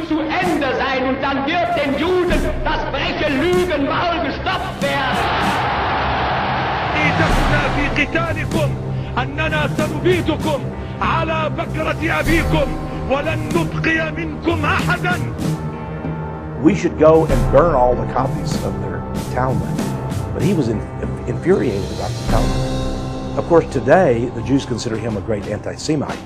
zu Ende sein und dann wird den Juden das freche Lügenmaul gestopft werden. إيتكنا في قتالكم أننا سنبيدكم على بكرة أبيكم ولن نبقي منكم أحدا. We should go and burn all the copies of their Talmud. But he was infuriated about the Talmud. Of course, today, the Jews consider him a great anti-Semite.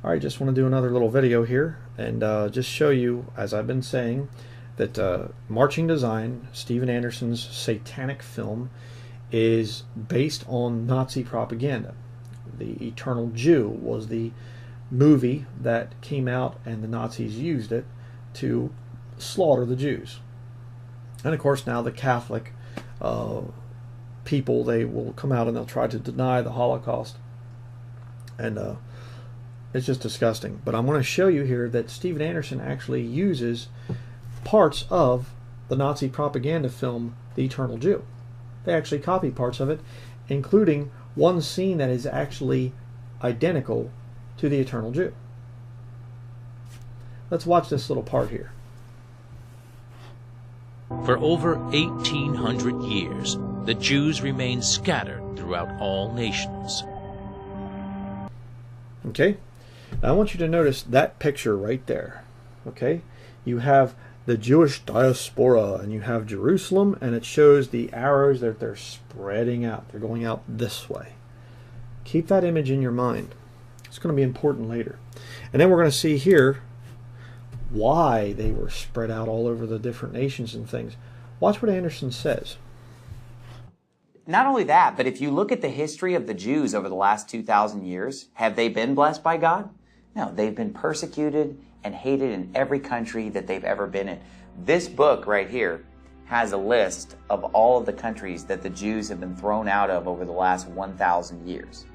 All right, just want to do another little video here and just show you, as I've been saying, that Marching Design, Steven Anderson's satanic film, is based on Nazi propaganda. The Eternal Jew was the movie that came out and the Nazis used it to slaughter the Jews. And of course now the Catholic people, they will come out and they'll try to deny the Holocaust. And it's just disgusting. But I'm going to show you here that Steven Anderson actually uses parts of the Nazi propaganda film The Eternal Jew. They actually copy parts of it, including one scene that is actually identical to The Eternal Jew. Let's watch this little part here. For over 1,800 years, the Jews remained scattered throughout all nations. Okay, now I want you to notice that picture right there. Okay, you have the Jewish diaspora and you have Jerusalem, and it shows the arrows that they're spreading out. They're going out this way. Keep that image in your mind. It's going to be important later. And then we're going to see here why they were spread out all over the different nations and things. Watch what Anderson says. Not only that, but if you look at the history of the Jews over the last 2,000 years, have they been blessed by God? No, they've been persecuted and hated in every country that they've ever been in. This book right here has a list of all of the countries that the Jews have been thrown out of over the last 1,000 years.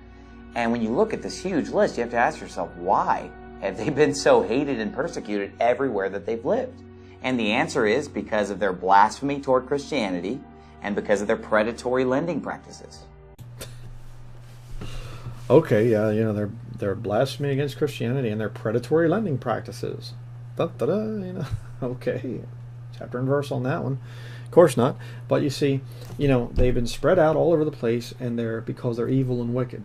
And when you look at this huge list, you have to ask yourself, why have they been so hated and persecuted everywhere that they've lived? And the answer is because of their blasphemy toward Christianity and because of their predatory lending practices. Okay, yeah, you know, they're blasphemy against Christianity and their predatory lending practices. Da-da-da, you know, okay, chapter and verse on that one. Of course not, but you see, you know, they've been spread out all over the place, and because they're evil and wicked.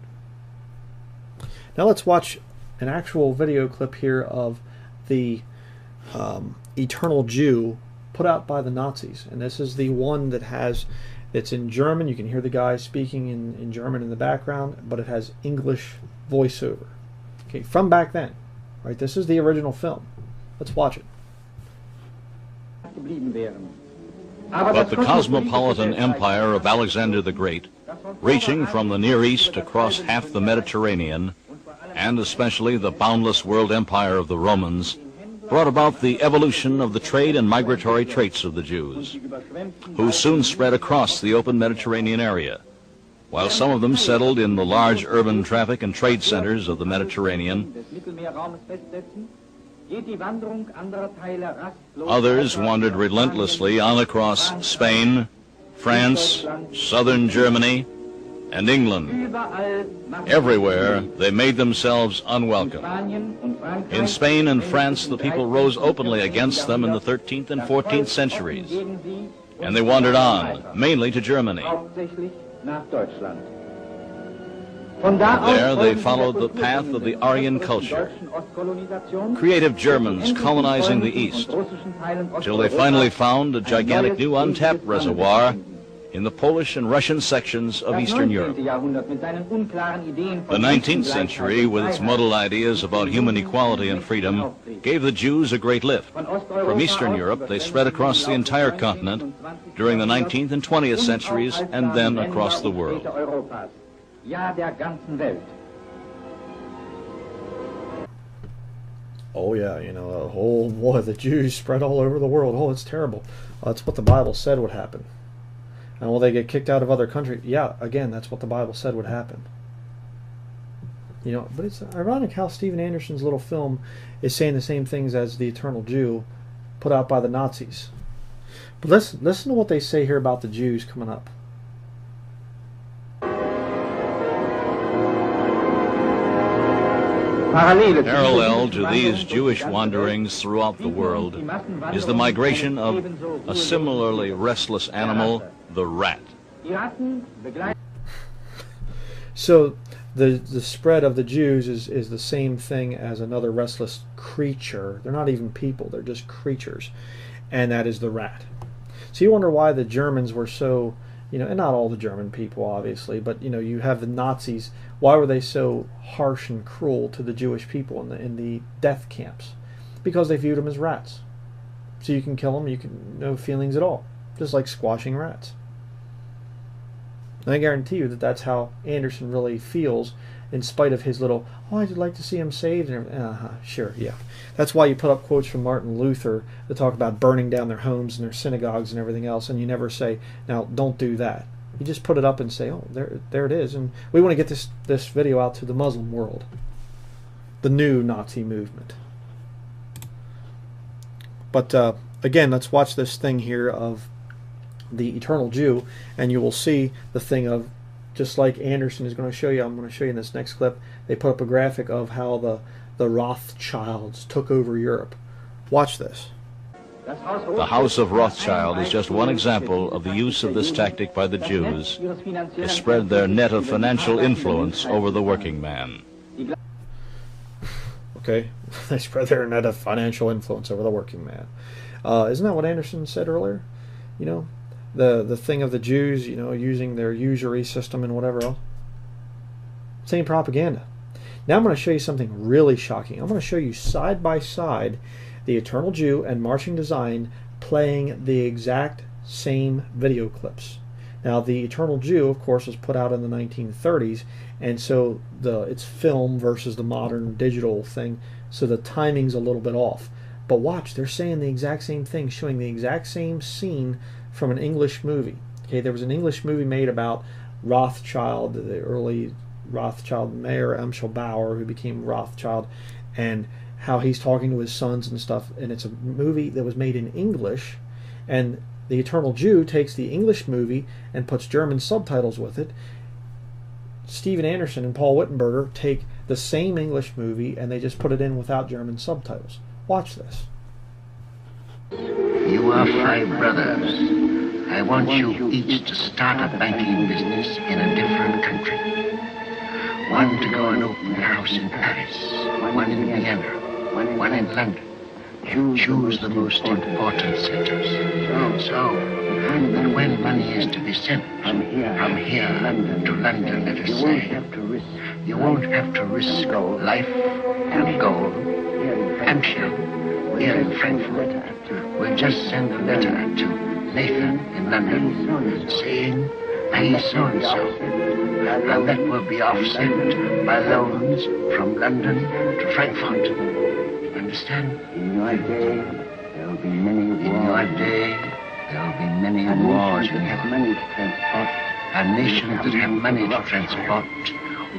Now let's watch an actual video clip here of the Eternal Jew put out by the Nazis, and this is the one that it's in German. You can hear the guy speaking in German in the background, but it has English voiceover. Okay, from back then, right? This is the original film. Let's watch it. But the cosmopolitan empire of Alexander the Great, reaching from the Near East across half the Mediterranean, and especially the boundless world empire of the Romans, brought about the evolution of the trade and migratory traits of the Jews, who soon spread across the open Mediterranean area. While some of them settled in the large urban traffic and trade centers of the Mediterranean, others wandered relentlessly on across Spain, France, southern Germany, and England. Everywhere they made themselves unwelcome. In Spain and France, the people rose openly against them in the 13th and 14th centuries, and they wandered on, mainly to Germany. There they followed the path of the Aryan culture, creative Germans colonizing the East, till they finally found a gigantic new untapped reservoir in the Polish and Russian sections of Eastern Europe. The 19th century, with its muddled ideas about human equality and freedom, gave the Jews a great lift. From Eastern Europe, they spread across the entire continent during the 19th and 20th centuries, and then across the world. Oh yeah, you know, the Jews spread all over the world. Oh, it's terrible. That's what the Bible said would happen. And will they get kicked out of other countries? Yeah, again, that's what the Bible said would happen. You know, but it's ironic how Steven Anderson's little film is saying the same things as The Eternal Jew put out by the Nazis. But listen to what they say here about the Jews coming up. Parallel to these Jewish wanderings throughout the world is the migration of a similarly restless animal, the rat. So the spread of the Jews is the same thing as another restless creature. They're not even people, they're just creatures. And that is the rat. So you wonder why the Germans were so, and not all the German people obviously, but you have the Nazis. Why were they so harsh and cruel to the Jewish people in the death camps? Because they viewed them as rats. So you can kill them, you can no feelings at all, just like squashing rats. And I guarantee you that that's how Anderson really feels, in spite of his little, I'd like to see him saved. And sure, yeah. That's why you put up quotes from Martin Luther that talk about burning down their homes and their synagogues and everything else, and you never say, now, don't do that. You just put it up and say, oh, there it is. And we want to get this video out to the Muslim world, the new Nazi movement. But again, let's watch this thing here of the eternal Jew, and you will see the thing of, just like Anderson is going to show you, I'm going to show you in this next clip, they put up a graphic of how the Rothschilds took over Europe. Watch this. The House of Rothschild is just one example of the use of this tactic by the Jews to spread their net of financial influence over the working man. Okay, they spread their net of financial influence over the working man. Isn't that what Anderson said earlier? The thing of the Jews, using their usury system and whatever else. Same propaganda. Now I'm going to show you something really shocking. I'm going to show you side by side the Eternal Jew and Marching Design playing the exact same video clips. Now the Eternal Jew, of course, was put out in the 1930s, and so it's film versus the modern digital thing, so the timing's a little bit off. But watch, they're saying the exact same thing, showing the exact same scene from an English movie. Okay, there was an English movie made about Rothschild, the early Rothschild mayor, Amschel Bauer, who became Rothschild, and how he's talking to his sons and stuff. And it's a movie that was made in English, and the Eternal Jew takes the English movie and puts German subtitles with it. Steven Anderson and Paul Wittenberger take the same English movie and they just put it in without German subtitles. Watch this. You are 5 brothers. I want you each to start a banking business in a different country. One to go and open a house in Paris, one in Vienna, one in London. Choose the most important centers. So that when money is to be sent from here to London, let us say, you won't have to risk life and gold and shell here in Frankfurt. We'll just send a letter to Nathan in London saying, pay so-and-so. And that will be offset by loans from London to Frankfurt. Understand? In your day, there will be many wars. In your day, there will be many wars in Europe. And nations that have money to transport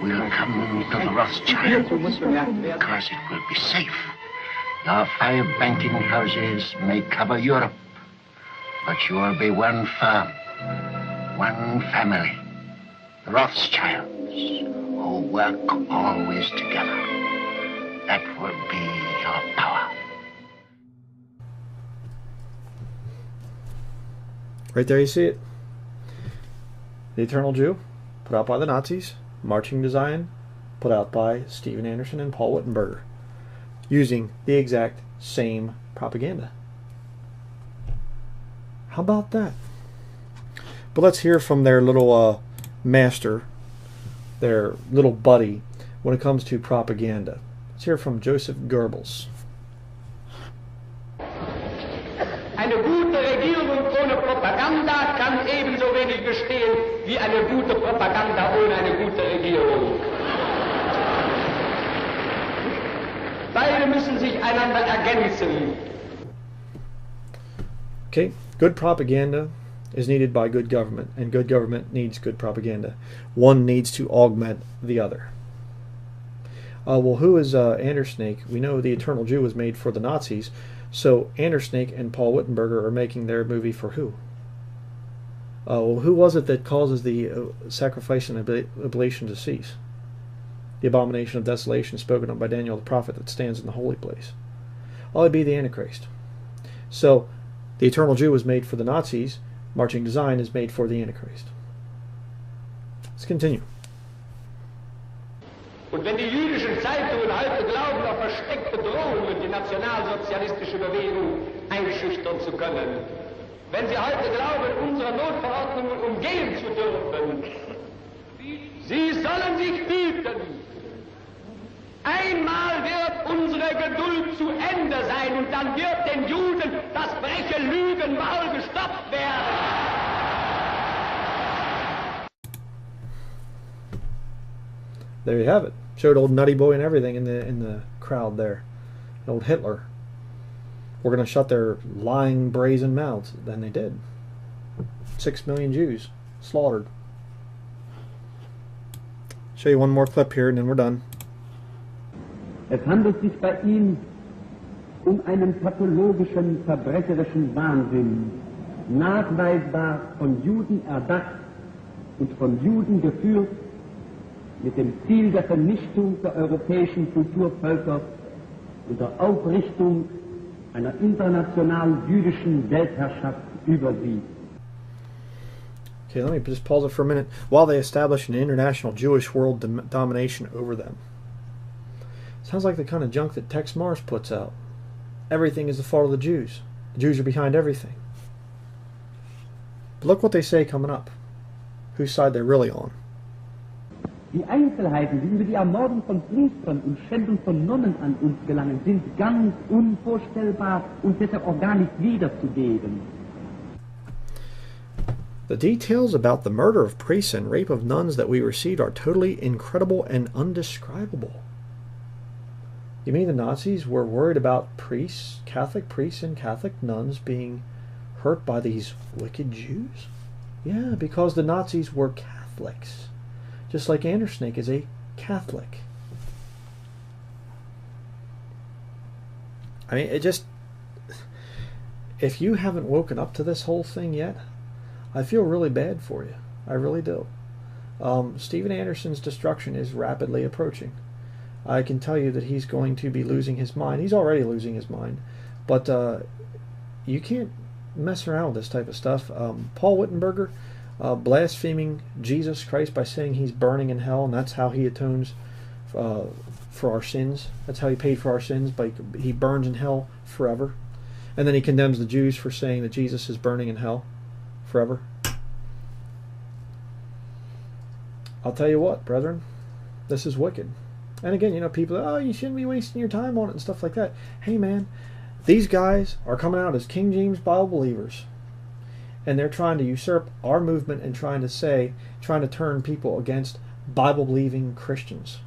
will come to the Rothschild because it will be safe. Your 5 banking houses may cover Europe, but you will be one firm, one family, the Rothschilds, who work always together. That will be your power. Right there you see it. The Eternal Jew, put out by the Nazis. Marching Design, put out by Steven Anderson and Paul Wittenberger, using the exact same propaganda. How about that? But let's hear from their little master, their little buddy, when it comes to propaganda. Let's hear from Joseph Goebbels. Eine gute Regierung ohne Propaganda kann ebenso wenig bestehen wie eine gute Propaganda ohne eine gute Regierung. Beide müssen sich einander ergänzen. Okay, good propaganda is needed by good government, and good government needs good propaganda. One needs to augment the other. Well, who is Andersnake? We know the Eternal Jew was made for the Nazis, so Andersnake and Paul Wittenberger are making their movie for who? Well, who was it that causes the sacrifice and oblation to cease? the abomination of desolation spoken of by Daniel the prophet that stands in the holy place. Oh, it'd be the Antichrist. So, the eternal Jew was made for the Nazis. Marching to Zion is made for the Antichrist. Let's continue. Und wenn die jüdischen Zeitungen heute glauben, auf versteckte Drohungen die nationalsozialistische Bewegung einschüchtern zu können, wenn sie heute glauben, unsere Notverordnungen umgehen zu dürfen, sie sollen sich hüten. Einmal wird unsere Geduld zu Ende sein und dann wird den Juden das freche Lügenmaul gestopft werden. There you have it. Showed old Nutty Boy and everything in the crowd there. Old Hitler. We're going to shut their lying, brazen mouths. Then they did. 6 million Jews slaughtered. Show you one more clip here and then we're done. Es handelt sich bei ihm einen pathologischen, verbrecherischen Wahnsinn, nachweisbar von Juden erdacht und von Juden geführt, mit dem Ziel der Vernichtung der europäischen Kulturvölker und der Aufrichtung einer international jüdischen Weltherrschaft über sie. Okay, let me just pause it for a minute. While they establish an international Jewish world domination over them. Sounds like the kind of junk that Tex Mars puts out. Everything is the fault of the Jews. The Jews are behind everything. But look what they say coming up. Whose side they're really on. Die Einzelheiten, die über die Ermordung von Priestern und Schändung von Nonnen an uns gelangen, sind ganz unvorstellbar und deshalb auch gar nicht wiederzugeben. The details about the murder of priests and rape of nuns that we received are totally incredible and undescribable. You mean the Nazis were worried about priests, Catholic priests and Catholic nuns being hurt by these wicked Jews? Yeah, because the Nazis were Catholics. Just like Andersnake is a Catholic. I mean, it just... If you haven't woken up to this whole thing yet, I feel really bad for you. I really do. Steven Anderson's destruction is rapidly approaching. I can tell you that he's going to be losing his mind. He's already losing his mind. But you can't mess around with this type of stuff. Paul Wittenberger, blaspheming Jesus Christ by saying he's burning in hell, and that's how he atones for our sins. That's how he paid for our sins. He burns in hell forever. And then he condemns the Jews for saying that Jesus is burning in hell forever. I'll tell you what, brethren, this is wicked. And again, you know, people, oh, you shouldn't be wasting your time on it and stuff like that. Hey, man, these guys are coming out as King James Bible believers. And they're trying to usurp our movement and trying to turn people against Bible-believing Christians.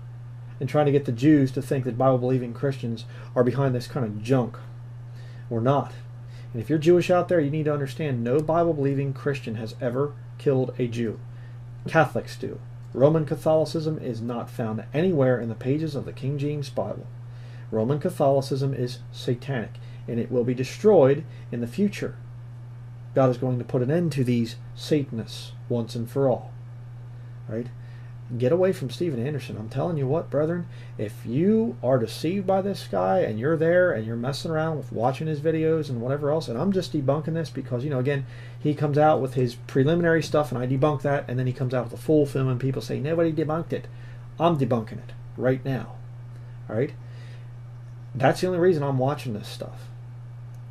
And trying to get the Jews to think that Bible-believing Christians are behind this kind of junk. We're not. And if you're Jewish out there, you need to understand no Bible-believing Christian has ever killed a Jew. Catholics do. Roman Catholicism is not found anywhere in the pages of the King James Bible. Roman Catholicism is satanic, and it will be destroyed in the future. God is going to put an end to these Satanists once and for all. Right? Get away from Steven Anderson. I'm telling you what, brethren, if you are deceived by this guy and you're there and you're messing around with watching his videos and whatever else, and I'm just debunking this because, you know, again, he comes out with his preliminary stuff and I debunk that, and then he comes out with a full film and people say, nobody debunked it. I'm debunking it right now. All right? That's the only reason I'm watching this stuff.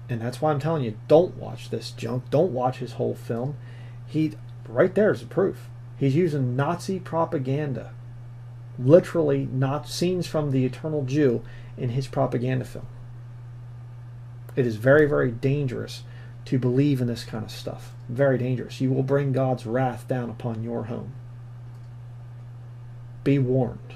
And that's why I'm telling you, don't watch this junk. Don't watch his whole film. Right there is the proof. He's using Nazi propaganda. Literally not scenes from the Eternal Jew in his propaganda film. It is very, very dangerous to believe in this kind of stuff. Very dangerous. You will bring God's wrath down upon your home. Be warned.